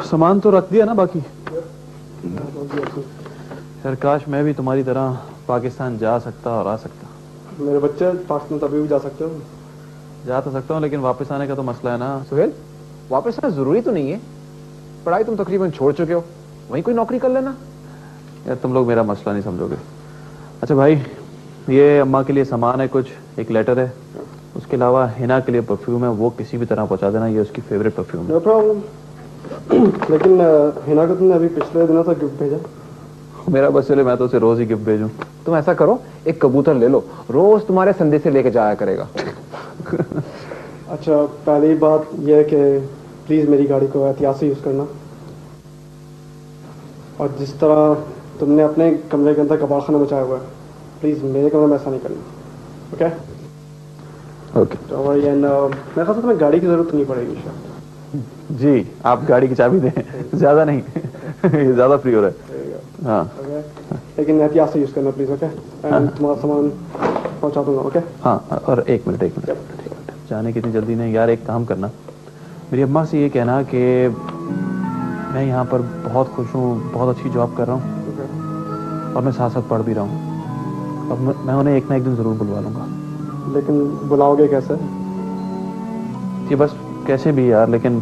सामान तो रख दिया ना बाकी? यार काश मैं भी तुम्हारी तरह पाकिस्तान जा सकता और आ सकता। मेरे बच्चे पाकिस्तान तभी भी जा सकते हो। जा तो सकता हूँ लेकिन वापस आने का तो मसला है ना। सुहेल, वापस आना जरूरी तो नहीं है। पढ़ाई तुम तकरीबन छोड़ चुके हो, वहीं कोई नौकरी कर लेना। यार तुम लोग मेरा मसला नहीं समझोगे। अच्छा भाई, ये अम्मा के लिए सामान है कुछ, एक लेटर है, उसके अलावा हिना के लिए परफ्यूम है, वो किसी भी तरह पहुंचा देना, ये उसकी फेवरेट परफ्यूम है। No problem. लेकिन हिना को तुमने अभी पिछले दिनों तक गिफ्ट भेजा। मेरा बस चले, मैं तो उसे रोज ही गिफ्ट भेजूं। तुम ऐसा करो, एक कबूतर ले लो, रोज तुम्हारे संदेश से लेके जाया करेगा। अच्छा, पहली बात यह है कि प्लीज मेरी गाड़ी को एहतियात से यूज करना, और जिस तरह तुमने अपने कमरे के अंदर कबाड़खाना मचाया हुआ है, प्लीज मेरे कमरे में ऐसा नहीं करना। Okay okay. तो मेरे ख्याल से तुम्हें गाड़ी की जरूरत नहीं पड़ेगी शायद। जी, आप गाड़ी की चाबी दें। ज्यादा नहीं। ये ज्यादा फ्री हो रहा है। हाँ लेकिन एहतियात से यूज करना प्लीज। ओके, एंड तुम्हारा सामान पहुंचा दूंगा। ओके हाँ, और एक मिनट जाने की इतनी जल्दी नहीं यार। एक काम करना, मेरी अम्मा से ये कहना कि मैं यहाँ पर बहुत खुश हूँ, बहुत अच्छी जॉब कर रहा हूँ और मैं साथ साथ पढ़ भी रहा हूँ, और मैं उन्हें एक ना एक दिन जरूर बुलवा लूंगा। लेकिन बुलाओगे कैसे? ये बस कैसे भी यार, लेकिन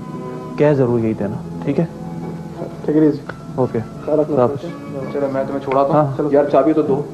कह जरूर यही देना, ठीक है? ठीक है जी। ओके। चलो मैं तुम्हें छोड़ा था। हाँ। यार चाबी तो दो।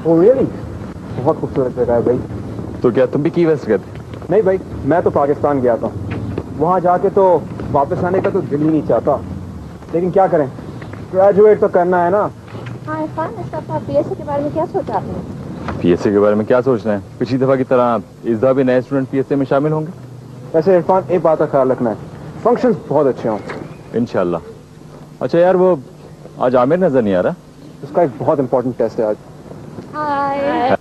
Oh really? बहुत खूबसूरत जगह है भाई। तो क्या तुम भी की वेस्ट गए थे? नहीं भाई, मैं तो पाकिस्तान गया था, वहां जाके तो वापस आने का तो दिल ही नहीं चाहता, लेकिन क्या करें, ग्रेजुएट तो करना है ना। हाँ इरफान, पीएससी के बारे में क्या सोचा आपने? पीएससी के बारे में क्या सोचना है? पिछली दफा की तरह इस दफा भी नए स्टूडेंट पीएससी में शामिल होंगे। वैसे इरफान, एक बात का ख्याल रखना है, फंक्शंस बहुत अच्छे हों इंशाल्लाह। अच्छा यार, वो आज आमिर नजर नहीं आ रहा। उसका एक बहुत इंपॉर्टेंट टेस्ट है आज। हाय।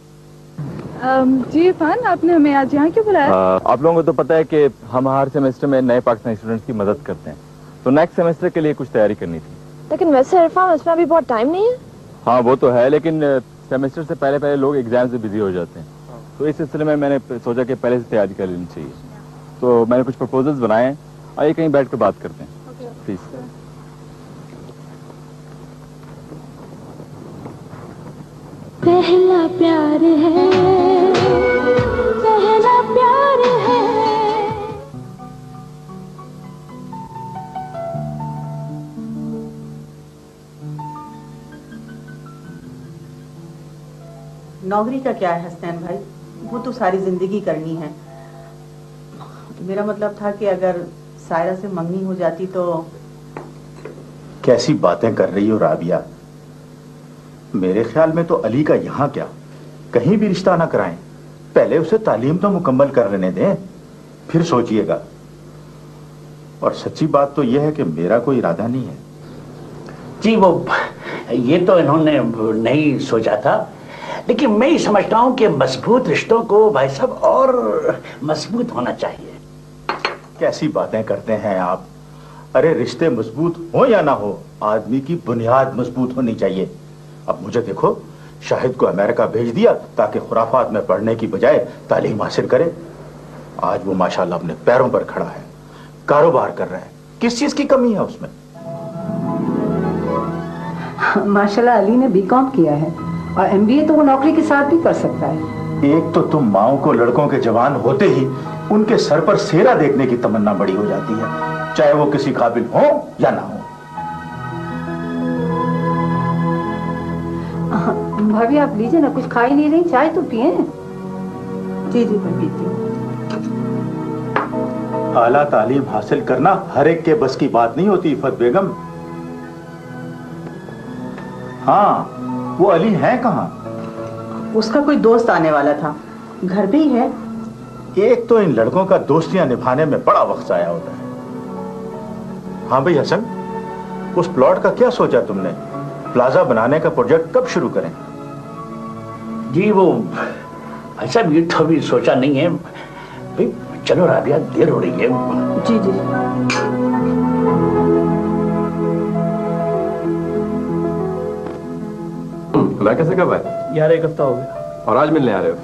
जी इरफान, आपने हमें आज यहाँ क्यों बुलाया? आप लोगों को तो पता है कि हम हर सेमेस्टर में नए पाकिस्तानी स्टूडेंट्स की मदद करते हैं, तो नेक्स्ट सेमेस्टर के लिए कुछ तैयारी करनी थी। लेकिन वैसे इरफान, उसमें अभी बहुत टाइम नहीं है। हाँ वो तो है, लेकिन सेमेस्टर से पहले पहले लोग एग्जाम से बिजी हो जाते हैं, तो इस सिलसिले में मैंने सोचा कि पहले से तैयारी कर लेनी चाहिए। तो मैंने कुछ प्रपोजल्स बनाए हैं, आइए कहीं बैठ कर बात करते हैं प्लीज। पहला प्यार है, पहला प्यार है। नौकरी का क्या है हसनैन भाई, वो तो सारी जिंदगी करनी है। मेरा मतलब था कि अगर सायरा से मंगनी हो जाती तो। कैसी बातें कर रही हो राबिया, मेरे ख्याल में तो अली का यहाँ क्या, कहीं भी रिश्ता ना कराएं, पहले उसे तालीम तो मुकम्मल कर लेने दें, फिर सोचिएगा। और सच्ची बात तो यह है कि मेरा कोई इरादा नहीं है। जी वो ये तो इन्होंने नहीं सोचा था, लेकिन मैं ही समझता हूं कि मजबूत रिश्तों को भाई साहब और मजबूत होना चाहिए। कैसी बातें करते हैं आप? अरे रिश्ते मजबूत हो या ना हो, आदमी की बुनियाद मजबूत होनी चाहिए। अब मुझे देखो, शाहिद को अमेरिका भेज दिया ताकि खुराफात में पढ़ने की बजाय तालीम हासिल करे। आज वो माशाल्लाह अपने पैरों पर खड़ा है, कारोबार कर रहा है, किस चीज की कमी है उसमें? माशाल्लाह अली ने बीकॉम किया है और एमबीए तो वो नौकरी के साथ भी कर सकता है। एक तो तुम माओ को लड़कों के जवान होते ही उनके सर पर सेरा देखने की तमन्ना बड़ी हो जाती है, चाहे वो किसी काबिल हो या ना हो। भाभी आप लीजिए ना, कुछ खा ही नहीं रही, चाय तो पिए। जी जी मैं पीती हूँ। आला तालीम हासिल करना हर एक के बस की बात नहीं होती इफ़त बेगम। हाँ, वो अली है कहाँ? उसका कोई दोस्त आने वाला था, घर पे ही है। एक तो इन लड़कों का दोस्तियां निभाने में बड़ा वक्त आया होता है। हाँ भाई हसन, उस प्लॉट का क्या सोचा तुमने? प्लाजा बनाने का प्रोजेक्ट कब शुरू करें? जी वो ऐसा भी तो अभी सोचा नहीं है भाई। चलो राबिया, देर हो रही है। जी जी। मैं कैसे कब आए? यार 1 हफ्ता हो गया। और आज मिलने आ रहे हो?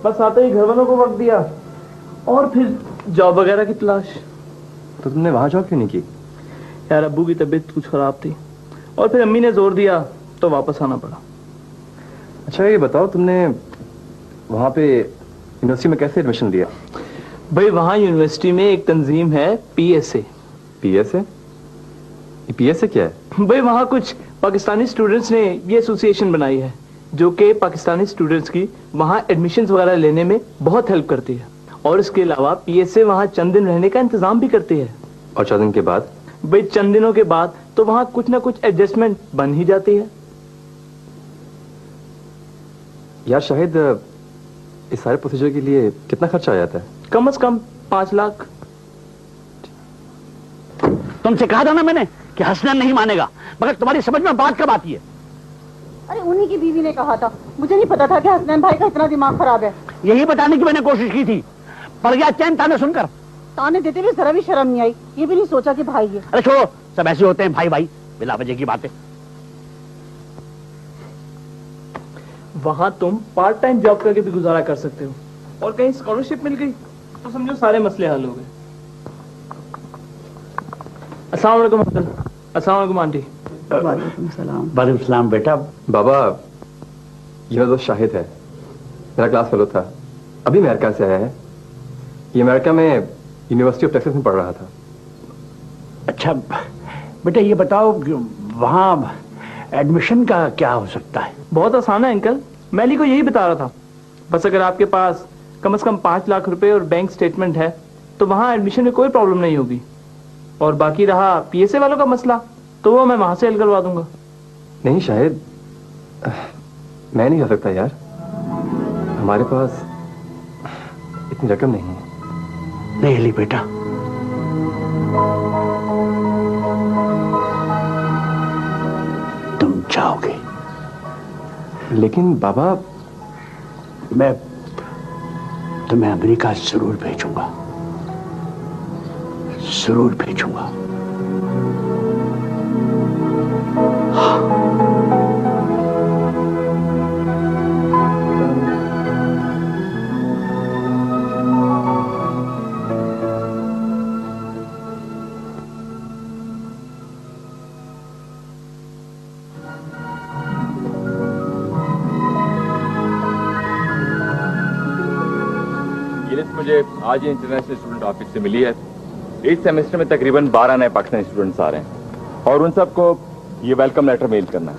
बस आते ही घर वालों को वक्त दिया और फिर जॉब वगैरह की तलाश। तो तुमने वहां जॉब क्यों नहीं की? यार अब्बू की तबीयत कुछ खराब थी और फिर अम्मी ने जोर दिया तो वापस आना पड़ा। अच्छा ये बताओ, तुमने वहां पे यूनिवर्सिटी में कैसे एडमिशन लिया? भाई वहाँ यूनिवर्सिटी में एक तंजीम है PSA। PSA? ये PSA क्या है? भाई वहाँ कुछ पाकिस्तानी स्टूडेंट्स ने ये एसोसिएशन बनाई है जो कि पाकिस्तानी स्टूडेंट्स की वहाँ एडमिशन्स वगैरह लेने में बहुत हेल्प करती है। और इसके अलावा PSA वहाँ चंद दिन रहने का इंतजाम भी करती है। और 4 दिन के बाद? भाई चंद दिनों के बाद तो वहाँ कुछ ना कुछ एडजस्टमेंट बन ही जाती है। यार शाहिद, इस सारे प्रोसीजर के लिए कितना खर्चा आ जाता है? कम से कम 5 लाख। तुमसे कहा था ना मैंने कि हसनैन नहीं मानेगा, मगर तुम्हारी समझ में बात कब आती है? अरे उन्हीं की बीवी ने कहा था, मुझे नहीं पता था कि हसनैन भाई का इतना दिमाग खराब है। यही बताने की मैंने कोशिश की थी, पड़ गया चैन ताने सुनकर। ताने देते हुए जरा भी शर्म नहीं आई, ये भी नहीं सोचा कि भाई है। अरे छोड़ो, सब ऐसे होते हैं भाई भाई, बिला वजह की बातें। वहां तुम पार्ट टाइम जॉब करके भी गुजारा कर सकते हो और कहीं स्कॉलरशिप मिल गई तो समझो सारे मसले हल हो गए। अस्सलाम वालेकुम अंकल। अस्सलाम वालेकुम आंटी। वालेकुम सलाम। वालेकुम सलाम बेटा। बाबा, यह दोस्त शाहिद है, मेरा क्लास फेलो था, अभी अमेरिका से आया है। ये अमेरिका में यूनिवर्सिटी ऑफ टेक्सास में पढ़ रहा था। अच्छा बेटा, ये बताओ वहाँ एडमिशन का क्या हो सकता है? बहुत आसान है अंकल, मैं अली को यही बता रहा था। बस अगर आपके पास कम से कम 5 लाख रुपए और बैंक स्टेटमेंट है तो वहाँ एडमिशन में कोई प्रॉब्लम नहीं होगी। और बाकी रहा PSA वालों का मसला तो वो मैं वहां से हल करवा दूंगा। नहीं शाहिद, मैं नहीं जा सकता यार, हमारे पास इतनी रकम नहीं है। नहीं अली बेटा, तुम जाओगे। लेकिन बाबा, मैं तुम्हें अमेरिका जरूर भेजूंगा, जरूर भेजूंगा। मुझे आज ही इंटरनेशनल स्टूडेंट ऑफिस से मिली है। इस सेमेस्टर में तकरीबन 12 नए पाकिस्तानी स्टूडेंट्स आ रहे हैं और उन सबको ये वेलकम लेटर मेल करना है।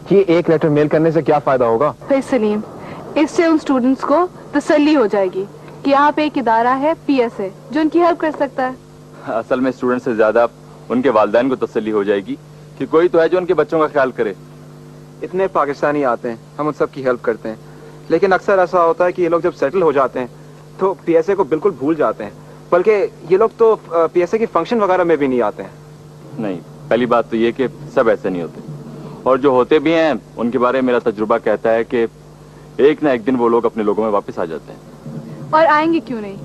कि एक लेटर मेल करने से क्या फायदा होगा? भाई सलीम, इससे उन स्टूडेंट्स को तसल्ली हो जाएगी कि यहाँ पे एक इदारा है PSA जो उनकी हेल्प कर सकता है। असल में स्टूडेंट से ज्यादा उनके वालिदैन को तसल्ली हो जाएगी कि कोई तो है जो उनके बच्चों का ख्याल करे। इतने पाकिस्तानी आते हैं, हम उन सब की हेल्प करते हैं, लेकिन अक्सर ऐसा होता है कि ये लोग जब सेटल हो जाते हैं तो PSA को बिल्कुल भूल जाते हैं, बल्कि ये लोग तो PSA की फंक्शन वगैरह में भी नहीं आते हैं। नहीं, पहली बात तो ये कि सब ऐसे नहीं होते, और जो होते भी हैं उनके बारे में मेरा तजुर्बा कहता है कि एक ना एक दिन वो लोग अपने लोगों में वापस आ जाते हैं। और आएंगे क्यों नहीं,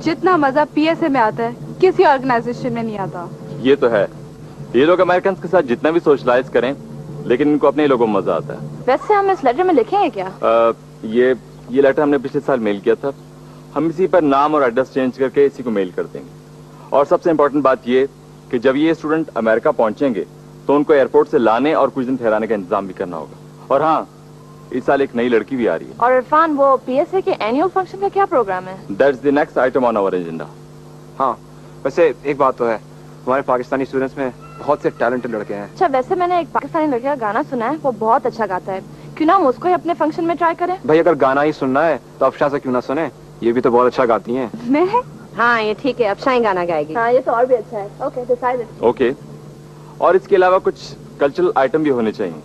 जितना मजा PSA में आता है किसी ऑर्गेनाइजेशन में नहीं आता। ये तो है, ये लोग अमेरिकन के साथ जितना भी सोशलाइज करें लेकिन इनको अपने लोगों में मजा आता है। वैसे हम इस लेटर में लिखेंगे क्या? ये लेटर हमने पिछले साल मेल किया था, हम इसी पर नाम और एड्रेस चेंज करके इसी को मेल कर देंगे। और सबसे इम्पोर्टेंट बात ये कि जब ये स्टूडेंट अमेरिका पहुंचेंगे तो उनको एयरपोर्ट से लाने और कुछ दिन ठहराने का इंतजाम भी करना होगा। और हाँ, इस साल एक नई लड़की भी आ रही है। और इरफान, वो PSA के एनुअल फंक्शन का क्या प्रोग्राम है? That's the next item on our agenda. हाँ, वैसे एक बात तो है, हमारे पाकिस्तानी स्टूडेंट्स में बहुत से टैलेंटेड लड़के हैं। अच्छा, वैसे मैंने एक पाकिस्तानी लड़के का गाना सुना है, वो बहुत अच्छा गाता है, क्यों ना हम उसको ही अपने फंक्शन में ट्राई करें? भाई अगर गाना ही सुनना है तो अफशा से क्यों ना सुने, ये भी तो बहुत अच्छा गाती हैं। मैं? हाँ ये ठीक है, अब शाइन गाना गाएगी। हाँ ये तो और भी अच्छा है। Okay decided. ओके, और इसके अलावा कुछ कल्चरल आइटम भी होने चाहिए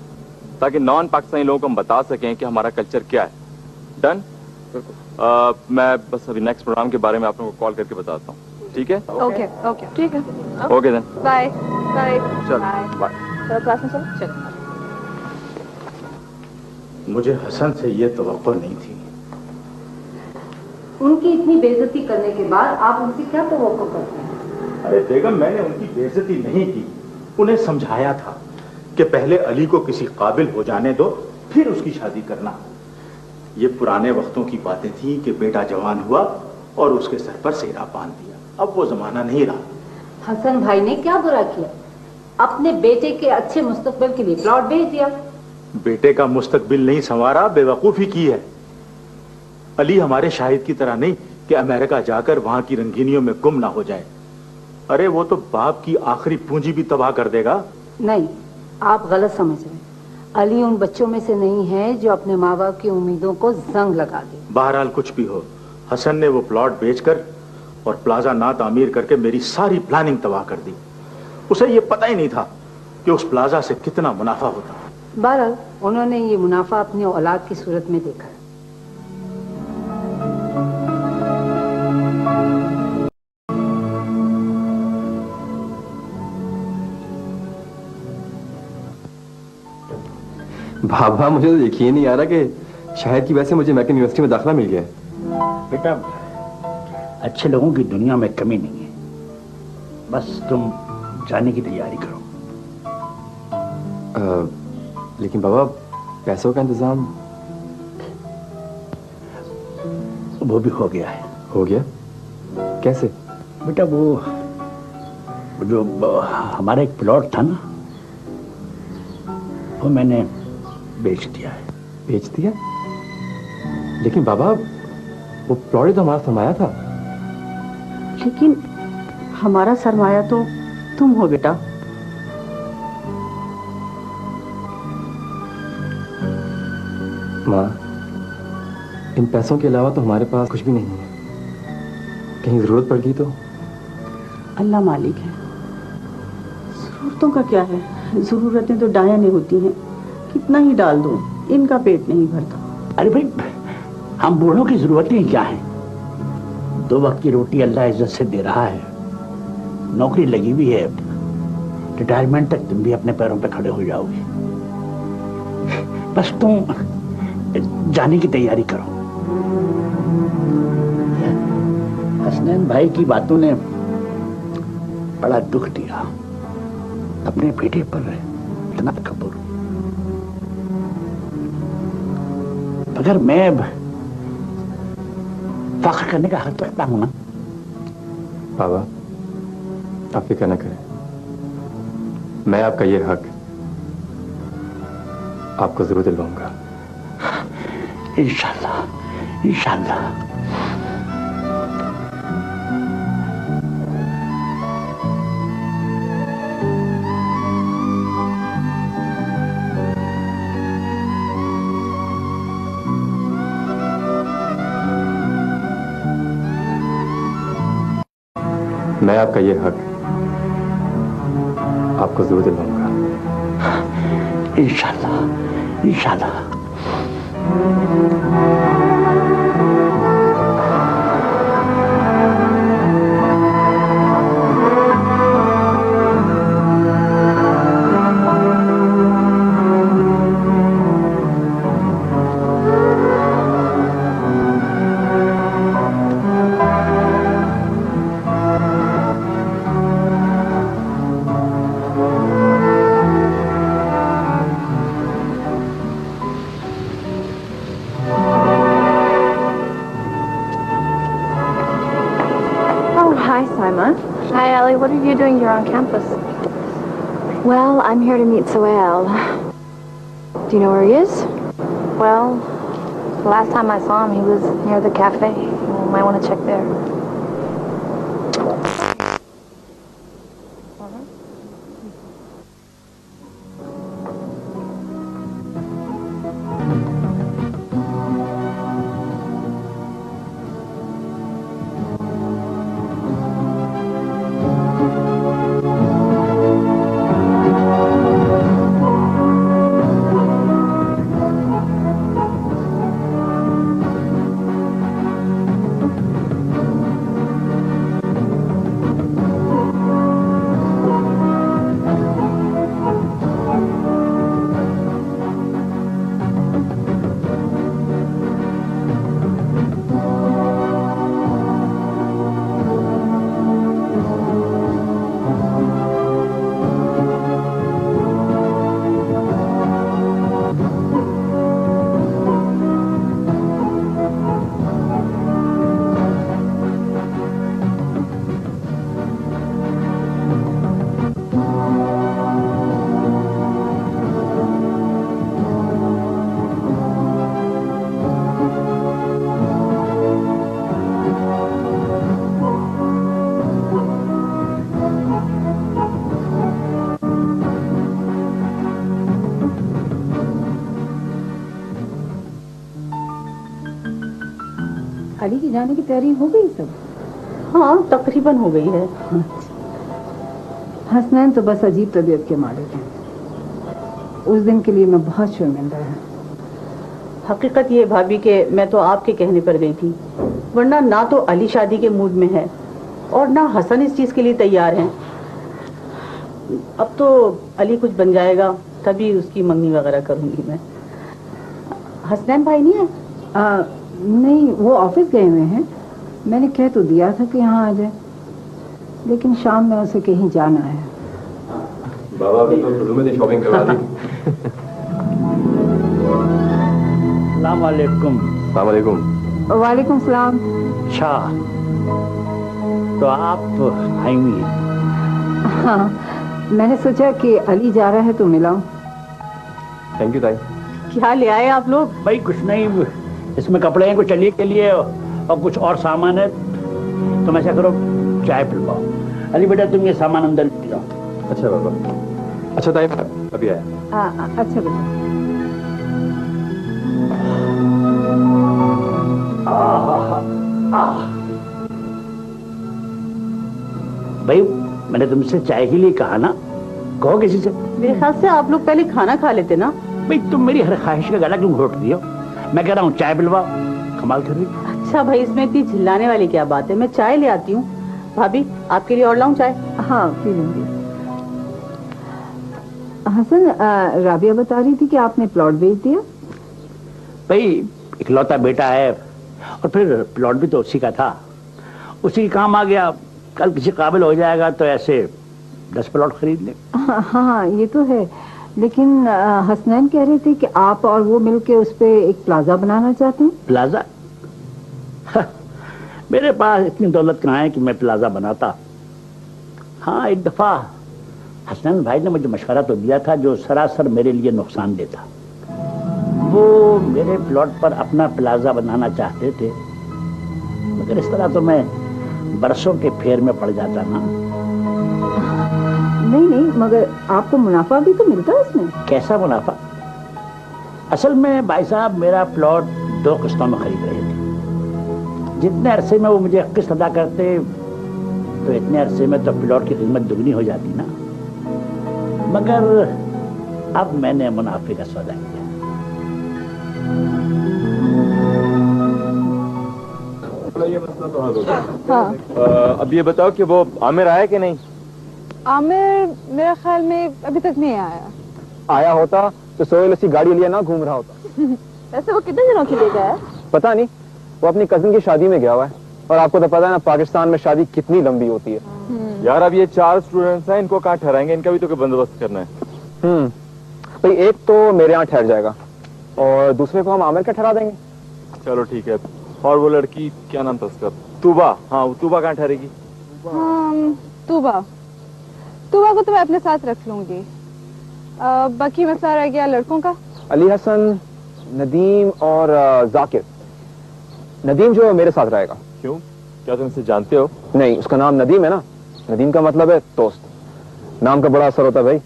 ताकि नॉन पाकिस्तानी लोगों को हम बता सकें कि हमारा कल्चर क्या है। डन? मैं बस अभी नेक्स्ट प्रोग्राम के बारे में आप लोगों को कॉल करके बताता हूँ, ठीक है? ओके ओके ठीक है। Okay then, bye bye. चलो बाय। चलो क्लास में चलो। चलो। मुझे हसन से ये तवक्को नहीं थी। उनकी इतनी बेइज्जती करने के बाद आप उनसे क्या तवक्को करते हैं? अरे बेगम, मैंने उनकी बेइज्जती नहीं की, उन्हें समझाया था कि पहले अली को किसी काबिल हो जाने दो, फिर उसकी शादी करना। ये पुराने वक्तों की बातें थी कि बेटा जवान हुआ और उसके सर पर सेहरा बांध दिया। अब वो जमाना नहीं रहा। हसन भाई ने क्या बुरा किया? अपने बेटे के अच्छे मुस्तकबिल के लिए प्लॉट भेज दिया। बेटे का मुस्तकबिल नहीं संवारा, बेवकूफी की है। अली हमारे शाहिद की तरह नहीं कि अमेरिका जाकर वहां की रंगीनियों में गुम ना हो जाए। अरे वो तो बाप की आखिरी पूंजी भी तबाह कर देगा। नहीं, आप गलत समझ रहे हैं। अली उन बच्चों में से नहीं है जो अपने माँ बाप की उम्मीदों को जंग लगा दे। बहरहाल कुछ भी हो, हसन ने वो प्लॉट बेचकर और प्लाजा ना तामीर करके मेरी सारी प्लानिंग तबाह कर दी। उसे ये पता ही नहीं था कि उस प्लाजा से कितना मुनाफा होता। बहरहाल उन्होंने ये मुनाफा अपनी औलाद की सूरत में देखा है। बाबा, मुझे तो यकीन नहीं आ रहा कि शायद की वजह से मुझे अमेरिकन यूनिवर्सिटी में दाखिला मिल गया। बेटा, अच्छे लोगों की दुनिया में कमी नहीं है, बस तुम जाने की तैयारी करो। लेकिन बाबा, पैसों का इंतजाम? वो भी हो गया है। हो गया? कैसे? बेटा वो जो हमारा एक प्लॉट था ना, वो मैंने बेच दिया है। बेच दिया? लेकिन बाबा, वो प्लॉट तो हमारा सरमाया था। लेकिन हमारा सरमाया तो तुम हो बेटा। माँ, इन पैसों के अलावा तो हमारे पास कुछ भी नहीं है। कहीं जरूरत पड़ गई तो? अल्लाह मालिक है, जरूरतों का क्या है, जरूरतें तो डायने होती हैं, कितना ही डाल दो इनका पेट नहीं भरता। अरे भाई, हम बूढ़ों की जरूरतें क्या हैं? 2 वक्त की रोटी अल्लाह इज्जत से दे रहा है, नौकरी लगी हुई है, रिटायरमेंट तक तुम भी अपने पैरों पे खड़े हो जाओगे। बस तुम जाने की तैयारी करो। हसनैन भाई की बातों ने बड़ा दुख दिया। अपने बेटे पर इतना तकब्बुर। अगर मैं फख्र करने का हक रखता हूं ना। बाबा, आप फिक्र न करें, मैं आपका ये हक आपको जरूर दिलवाऊंगा। इंशाल्लाह, इंशाल्लाह। मैं आपका ये हक आपको जरूर दिलवाऊंगा। इंशाल्लाह, इंशाल्लाह। Hi, Ellie. What are you doing here on campus? Well, I'm here to meet Sohail. Do you know where he is? Well, the last time I saw him, he was near the cafe. You might want to check there. Ali की जाने की तैयारी हो गई सब? हाँ तकरीबन हो गई है। हसनैन तो बस अजीब तबीयत के मालिक हैं। उस दिन के लिए मैं बहुत शर्मिंदा हूँ। हकीकत ये भाभी के मैं तो आपके कहने पर गई थी, वरना ना तो अली शादी के मूड में है और ना हसन इस चीज के लिए तैयार हैं। अब तो अली कुछ बन जाएगा तभी उसकी मंगनी वगैरह करूंगी मैं। हसनैन भाई नहीं है? नहीं, वो ऑफिस गए हुए हैं। मैंने कह तो दिया था कि यहाँ आ जाए, लेकिन शाम में उसे कहीं जाना है। बाबा अभी तो शुरू में शॉपिंग करवा दी। अस्सलाम वालेकुम। अस्सलाम वालेकुम। वालेकुम सलाम। अच्छा तो आप आई हुई हैं? हाँ, मैंने सोचा कि अली जा रहा है तो मिलाऊं। थैंक यू ताई। क्या ले आए आप लोग? भाई कुछ नहीं, इसमें कपड़े हैं कुछ अली के लिए और कुछ और सामान है। तुम ऐसा करो चाय पिलवाओ। अली बेटा तुम ये सामान अंदर ले जाओ। अच्छा बाबा। अच्छा ताई अभी आया। अच्छा बेटा। भाई मैंने तुमसे चाय के लिए कहा ना, कहो किसी से। मेरे ख्याल से आप लोग पहले खाना खा लेते ना। भाई तुम मेरी हर ख्वाहिश का गला क्यों घोट दियो? मैं कह रहा हूँ चाय पिलवाओ। कमाल कर रही। अच्छा भाई इसमें इतनी चिल्लाने वाली क्या बात है, मैं चाय ले आती हूँ। भाभी आपके लिए और लाऊं चाय? हाँ पी लूंगी। हसन, राबिया बता रही थी कि आपने प्लॉट बेच दिया। भाई इकलौता बेटा है और फिर प्लॉट भी तो उसी का था, उसी काम आ गया। कल किसी काबिल हो जाएगा तो ऐसे 10 प्लॉट खरीद ले। हाँ ये तो है, लेकिन हसनैन कह रहे थे कि आप और वो मिलके उस पे एक प्लाजा बनाना चाहते हैं। प्लाजा? मेरे पास इतनी दौलत कहाँ है कि मैं प्लाजा बनाता। हाँ एक दफा हसनैन भाई ने मुझे मशवरा तो दिया था जो सरासर मेरे लिए नुकसानदेह था। वो मेरे प्लॉट पर अपना प्लाजा बनाना चाहते थे, मगर इस तरह तो मैं बरसों के फेर में पड़ जाता ना। नहीं, मगर आपको मुनाफा भी तो मिलता है उसमें। कैसा मुनाफा? असल में भाई साहब मेरा प्लॉट 2 किस्तों में खरीद रहे थे। जितने अरसे में वो मुझे किस्त अदा करते तो इतने अरसे में तो प्लॉट की कीमत दुगनी हो जाती ना, मगर अब मैंने मुनाफे का सौदा किया। ये मसला तो हल हो गया। अब ये बताओ कि वो आमिर आया कि नहीं? आमिर मेरे ख्याल में अभी तक नहीं आया। आया होता तो सोहेल उसकी गाड़ी लिए ना घूम रहा होता। वैसे वो कितने दिनों के लिए गया है? पता नहीं, वो अपनी कजिन की शादी में गया हुआ है। और आपको तो पता है ना पाकिस्तान में शादी कितनी लंबी होती है। यार अब ये 4 स्टूडेंट्स हैं, इनको कहाँ ठहराएंगे? इनका भी तो कोई बंदोबस्त करना है। भाई एक तो मेरे यहाँ ठहर जाएगा और दूसरे को हम आमिर का ठहरा देंगे। चलो ठीक है। और वो लड़की क्या नाम था उसका? तूबा। हाँ वो तूबा कहाँ ठहरेगी? तूबा को तो मैं अपने साथ रख लूंगी। बाकी मसला रह गया लड़कों का। अली हसन, नदीम और जाकिर। नदीम जो मेरे साथ रहेगा। क्यों, क्या तुम इसे जानते हो? नहीं, उसका नाम नदीम है ना, नदीम का मतलब है दोस्त। नाम का बड़ा असर होता है भाई।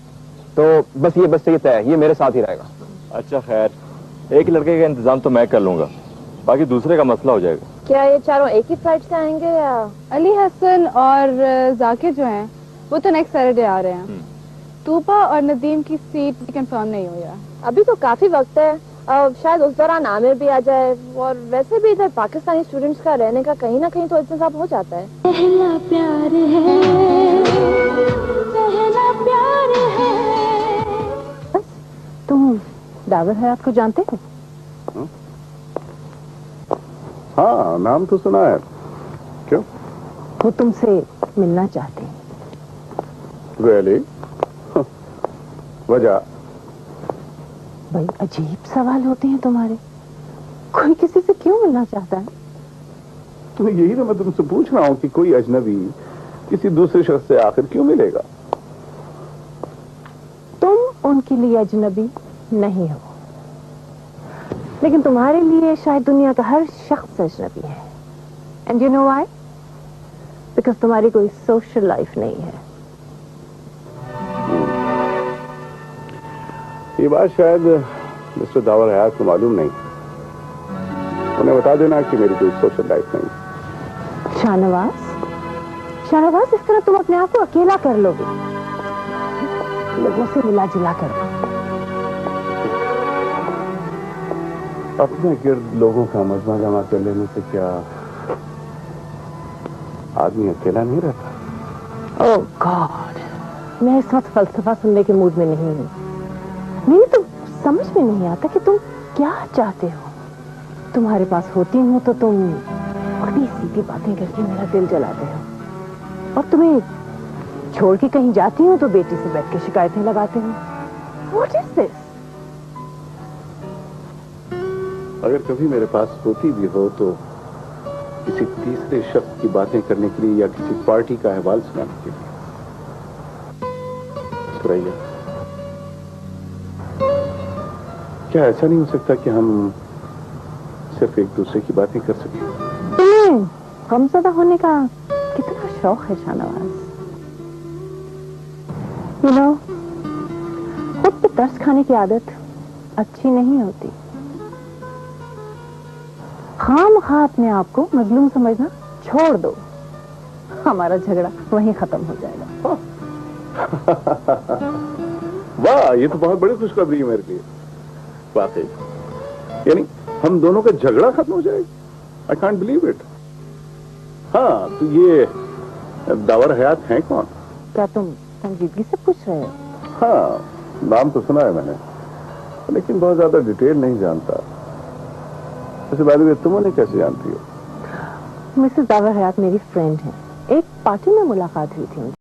तो बस ये तय है, ये मेरे साथ ही रहेगा। अच्छा खैर, एक लड़के का इंतजाम तो मैं कर लूंगा, बाकी दूसरे का मसला हो जाएगा। क्या ये चारों एक ही फ्लाइट से आएंगे या? अली हसन और जाकिर जो हैं वो तो नेक्स्ट सैटरडे आ रहे हैं। तूबा और नदीम की सीट कंफर्म नहीं हुई है। अभी तो काफी वक्त है, शायद उस दौरान आमिर भी आ जाए। और वैसे भी इधर पाकिस्तानी स्टूडेंट्स का रहने का कहीं ना कहीं तो इंतजाम हो जाता है। पहला प्यार है, पहला प्यार है। तुम डावर है आपको जानते हो? हाँ नाम तो सुना है। क्यों? वो तुमसे मिलना चाहते हैं। Really? वजह? भाई अजीब सवाल होते हैं तुम्हारे। कोई किसी से क्यों मिलना चाहता है? तो यही तो मैं तुमसे पूछ रहा हूँ कि कोई अजनबी किसी दूसरे शख्स से आखिर क्यों मिलेगा? तुम उनके लिए अजनबी नहीं हो, लेकिन तुम्हारे लिए शायद दुनिया का हर शख्स अजनबी है। And you know why? Because तुम्हारी कोई सोशल लाइफ नहीं है। ये बात शायद मिस्टर दावर हयात को मालूम नहीं। उन्हें बता देना कि मेरी कोई सोशल लाइफ नहीं। शाहनवाज, शाहनवाज, इस तरह तुम अपने आप को अकेला कर लोगे। लोगों से मिला जुला कर। अपने गिर्द लोगों का मजमा जमा कर लेने से क्या आदमी अकेला नहीं रहता? ओह गॉड, मैं इस वक्त फलसफा सुनने के मूड में नहीं हूँ। मेरी तो समझ में नहीं आता कि तुम क्या चाहते हो। तुम्हारे पास होती हूँ तो तुम उल्टी सीधी बातें करके मेरा दिल जलाते हो, और तुम्हें छोड़ के कहीं जाती हूँ तो बेटी से बैठ के शिकायतें लगाते हो। What is this? अगर कभी मेरे पास होती भी हो तो किसी तीसरे शख्स की बातें करने के लिए या किसी पार्टी का अहवाल सुनाने के लिए। सुरैया, क्या ऐसा नहीं हो सकता कि हम सिर्फ एक दूसरे की बातें कर सकें? तुम्हें गमज़दा होने का कितना शौक है शाहनवाज। You know, खुद पे तरस खाने की आदत अच्छी नहीं होती। खामखा अपने आप को मजलूम समझना छोड़ दो, हमारा झगड़ा वहीं खत्म हो जाएगा। वाह, ये तो बहुत बड़ी खुशखबरी है मेरे लिए। वाकई, यानी हम दोनों का झगड़ा खत्म हो जाएगा। I can't believe it. हाँ, तो ये दावर हयात हैं कौन? क्या तुम संजीदगी से पूछ रहे हो? हाँ, नाम तो सुना है मैंने, लेकिन बहुत ज्यादा डिटेल नहीं जानता। वैसे बात है, तुम उन्हें कैसे जानती हो? मिसेस दावर हयात मेरी फ्रेंड है। एक पार्टी में मुलाकात हुई थी।